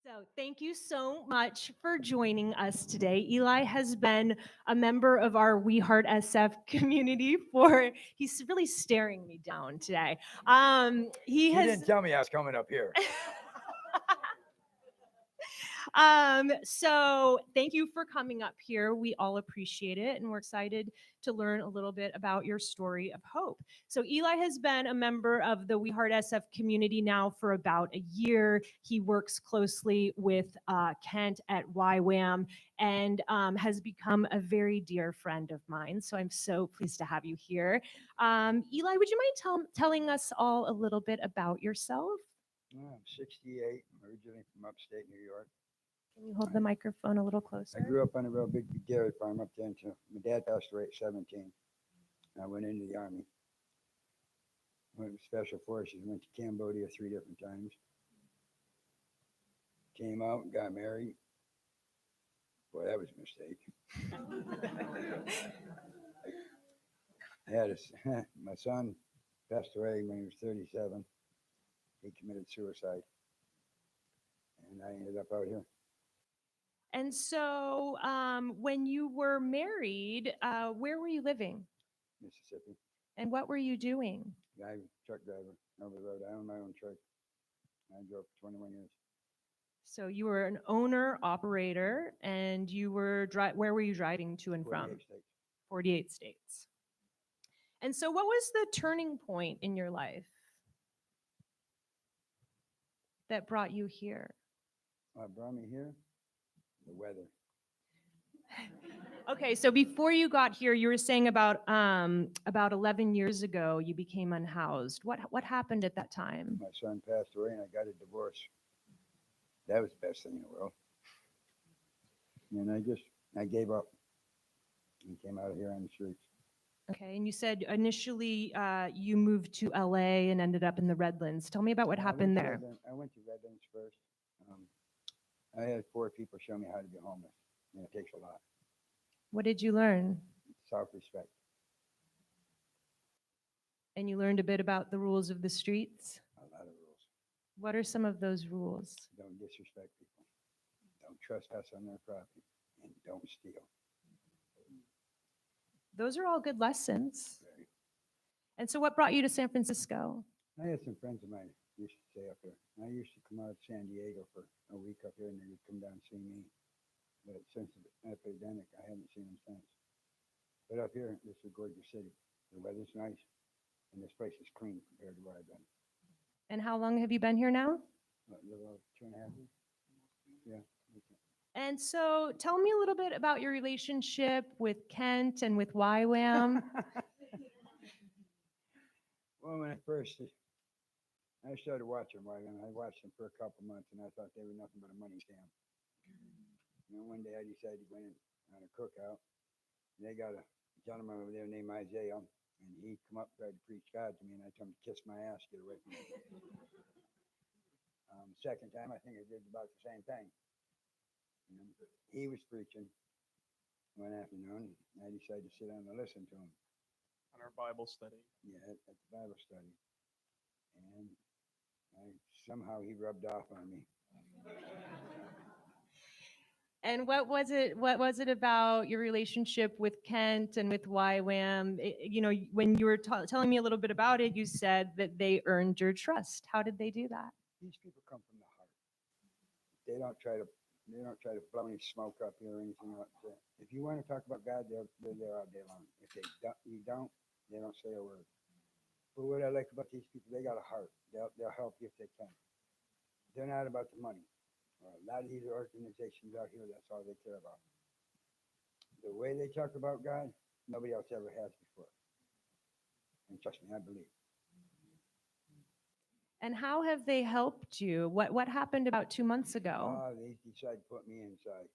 So, thank you so much for joining us today. Eli has been a member of our We Heart SF community for, he's really staring me down today. He She has didn't tell me I was coming up here. So thank you for coming up here. We all appreciate it, and we're excited to learn a little bit about your story of hope. So Eli has been a member of the We Heart SF community now for about a year. He works closely with Kent at YWAM and has become a very dear friend of mine. So I'm so pleased to have you here. Eli, would you mind telling us all a little bit about yourself? I'm 68, originally from upstate New York. Can you hold the microphone a little closer? I grew up on a real big dairy farm up there until my dad passed away at 17. I went into the army, went to special forces, went to Cambodia 3 different times. Came out and got married. Boy, that was a mistake. I had my son passed away when he was 37. He committed suicide, and I ended up out here. And so, when you were married, where were you living? Mississippi. And what were you doing? Truck driver over the road. I own my own truck. I drove for 21 years. So you were an owner operator, and you were where were you driving to and from? 48 states. 48 states. And so, what was the turning point in your life that brought you here? What brought me here? The weather. Okay, so before you got here, you were saying about 11 years ago you became unhoused. What happened at that time? My son passed away, and I got a divorce. That was the best thing in the world. And I gave up and came out here on the streets. Okay, and you said initially you moved to LA and ended up in the Redlands. Tell me about what happened there. I went to Redlands first. I had 4 people show me how to be homeless, and it takes a lot. What did you learn? Self-respect. And you learned a bit about the rules of the streets? A lot of rules. What are some of those rules? Don't disrespect people. Don't trespass on their property, and don't steal. Those are all good lessons. Very. And so what brought you to San Francisco? I had some friends of mine who used to stay up here. I used to come out of San Diego for a week up here, and they would come down and see me. But since the epidemic, I haven't seen them since. But up here, this is a gorgeous city. The weather's nice, and this place is clean compared to where I've been. And how long have you been here now? A little over 2.5 years. Yeah. And so tell me a little bit about your relationship with Kent and with YWAM. Well, when I started watching YWAM, I watched them for a couple months, and I thought they were nothing but a money scam. And then one day I decided to go in on a cookout. And they got a gentleman over there named Isaiah, and he come up and tried to preach God to me, and I told him to kiss my ass, get away from me. Second time, I think I did about the same thing. He was preaching one afternoon, and I decided to sit down and listen to him. On our Bible study. Yeah, at the Bible study. And somehow he rubbed off on me. And what was it about your relationship with Kent and with YWAM? When you were telling me a little bit about it, you said that they earned your trust. How did they do that? These people come from the heart. They don't try to blow any smoke up here or anything like that. If you want to talk about God, they're there all day long. If you don't, they don't say a word. But what I like about these people, they got a heart. They'll help you if they can. They're not about the money. A lot of these organizations out here, that's all they care about. The way they talk about God, nobody else ever has before. And trust me, I believe. And how have they helped you? What happened about 2 months ago? They decided to put me inside.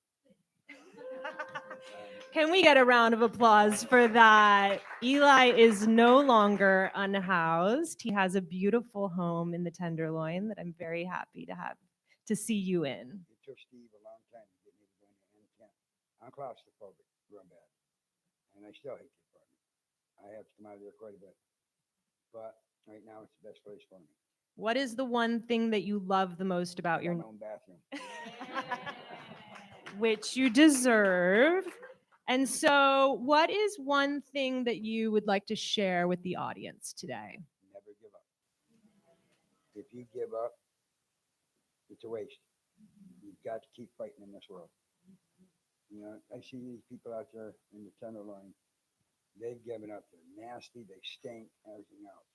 Can we get a round of applause for that? Eli is no longer unhoused. He has a beautiful home in the Tenderloin that I'm very happy to see you in. It took Steve a long time to get me to go into N10. I'm claustrophobic, real bad. And I still hate the apartment. I have to come out of there quite a bit. But right now, it's the best place for me. What is the one thing that you love the most about My own bathroom. which you deserve. And so, what is one thing that you would like to share with the audience today? Never give up. If you give up, it's a waste. You've got to keep fighting in this world. You know, I see these people out there in the Tenderloin. They've given up. They're nasty. They stink. Everything else.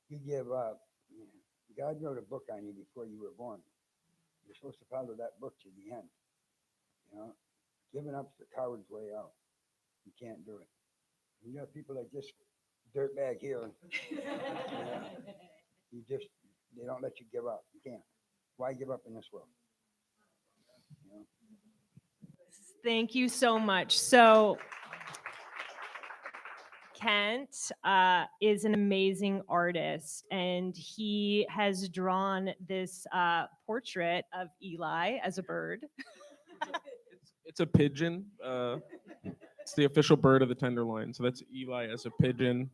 You give up. You know, God wrote a book on you before you were born. You're supposed to follow that book to the end. You know, giving up's the coward's way out. You can't do it. You got people like this dirtbag here. You just, they don't let you give up. You can't. Why give up in this world? You know? Thank you so much. So, Kent is an amazing artist, and he has drawn this portrait of Eli as a bird. It's a pigeon. It's the official bird of the Tenderloin. So that's Eli as a pigeon.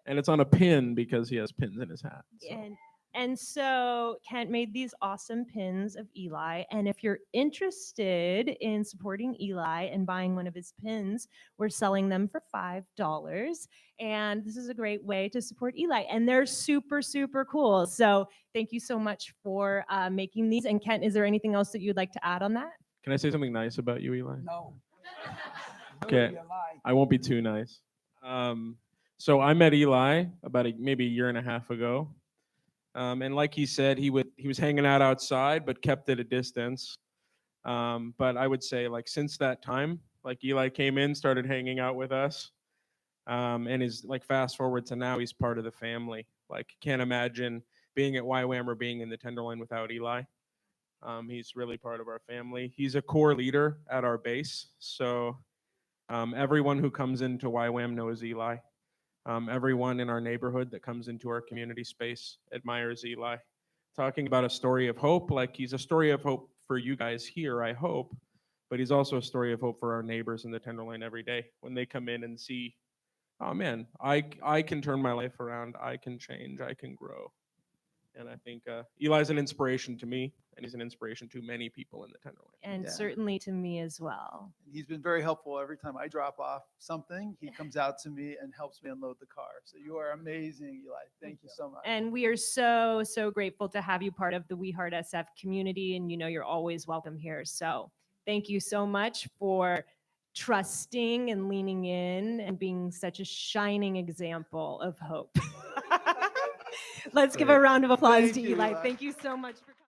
And it's on a pin because he has pins in his hat. So. And so Kent made these awesome pins of Eli. And if you're interested in supporting Eli and buying one of his pins, we're selling them for $5. And this is a great way to support Eli. And they're super, super cool. So thank you so much for making these. And Kent, is there anything else that you'd like to add on that? Can I say something nice about you, Eli? No. Okay. You lie. I won't be too nice. So I met Eli about maybe a year and a half ago. And like he said, he was hanging out outside, but kept at a distance. But I would say, like, since that time, like, Eli came in, started hanging out with us, and is, like, fast forward to now, he's part of the family. Like, can't imagine being at YWAM or being in the Tenderloin without Eli. He's really part of our family. He's a core leader at our base, so everyone who comes into YWAM knows Eli. Everyone in our neighborhood that comes into our community space admires Eli. Talking about a story of hope, like, he's a story of hope for you guys here, I hope, but he's also a story of hope for our neighbors in the Tenderloin every day when they come in and see, oh man, I can turn my life around, I can change, I can grow. And I think Eli's an inspiration to me, and he's an inspiration to many people in the Tenderloin. And Yeah. certainly to me as well. He's been very helpful every time I drop off something. He comes out to me and helps me unload the car. So you are amazing, Eli. Thank you so much. And we are so, so grateful to have you part of the We Heart SF community. And you know, you're always welcome here. So thank you so much for trusting and leaning in and being such a shining example of hope. Let's give a round of applause Thank to you, Eli. Eli. Thank you so much for coming.